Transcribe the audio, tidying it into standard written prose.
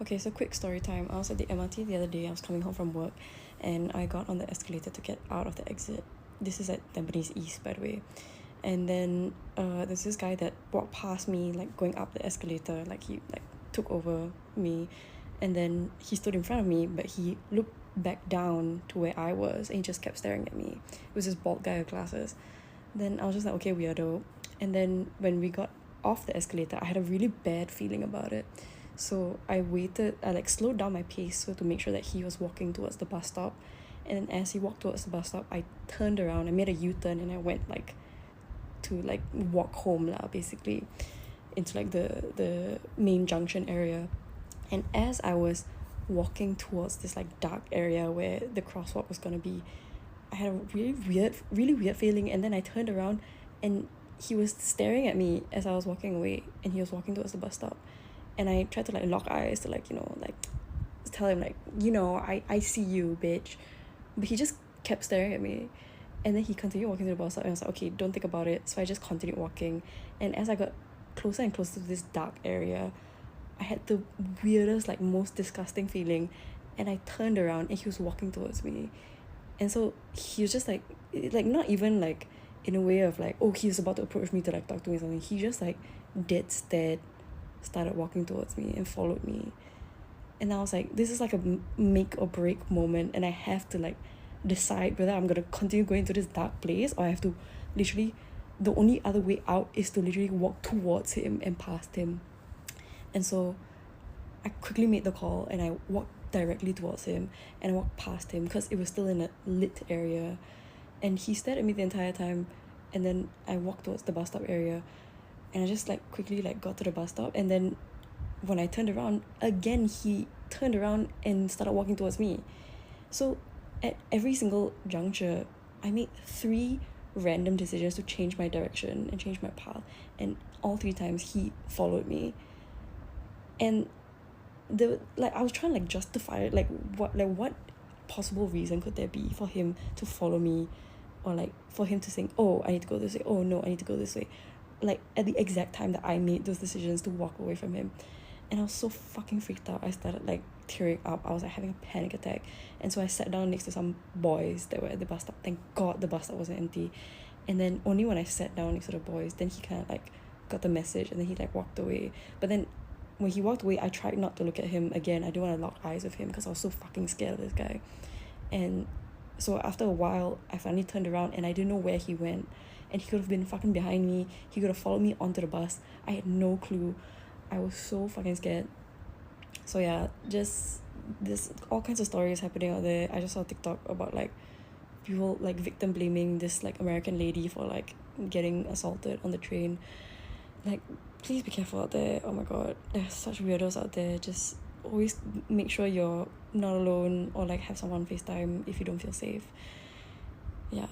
Okay, so quick story time. I was at the MRT the other day. I was coming home from work and I got on the escalator to get out of the exit. This is at Tampines East, by the way. And then there's this guy that walked past me, like going up the escalator, like he like took over me. And then he stood in front of me, but he looked back down to where I was and he just kept staring at me. It was this bald guy with glasses. Then I was just like, okay, weirdo. And then when we got off the escalator, I had a really bad feeling about it. So I like slowed down my pace so to make sure that he was walking towards the bus stop. And then as he walked towards the bus stop, I turned around, I made a U-turn and I went like to like walk home lah, basically, into like the main junction area. And as I was walking towards this like dark area where the crosswalk was gonna be, I had a really weird feeling. And then I turned around and he was staring at me as I was walking away, and he was walking towards the bus stop. And I tried to like lock eyes to like, like tell him like, I see you, bitch. But he just kept staring at me. And then he continued walking to the bus stop and I was like, okay, don't think about it. So I just continued walking. And as I got closer and closer to this dark area, I had the weirdest, like most disgusting feeling. And I turned around and he was walking towards me. And so he was just like not even like in a way of like, oh, he's about to approach me to like talk to me or something. He just like dead stared, started walking towards me and followed me. And I was like, this is like a make or break moment, and I have to like decide whether I'm gonna continue going to this dark place or I have to literally, the only other way out is to literally walk towards him and past him. And so I quickly made the call and I walked directly towards him and I walked past him because it was still in a lit area. And he stared at me the entire time. And then I walked towards the bus stop area and I just like quickly like got to the bus stop. And then when I turned around again, he turned around and started walking towards me. So at every single juncture, I made 3 random decisions to change my direction and change my path, and all 3 times he followed me. And I was trying to like justify it, like what possible reason could there be for him to follow me, or like for him to think, oh, I need to go this way, oh no, I need to go this way, like at the exact time that I made those decisions to walk away from him. And I was so fucking freaked out. I started like tearing up. I was like having a panic attack. And so I sat down next to some boys that were at the bus stop. Thank God the bus stop wasn't empty. And then only when I sat down next to the boys, then he kind of like got the message and then he like walked away. But then when he walked away, I tried not to look at him again. I didn't want to lock eyes with him because I was so fucking scared of this guy. And so after a while, I finally turned around and I didn't know where he went. And he could have been fucking behind me. He could have followed me onto the bus. I had no clue. I was so fucking scared. So yeah, just this all kinds of stories happening out there. I just saw TikTok about like people like victim blaming this like American lady for like getting assaulted on the train. Like, please be careful out there. Oh my god, there's such weirdos out there. Just always make sure you're not alone, or like have someone FaceTime if you don't feel safe. Yeah.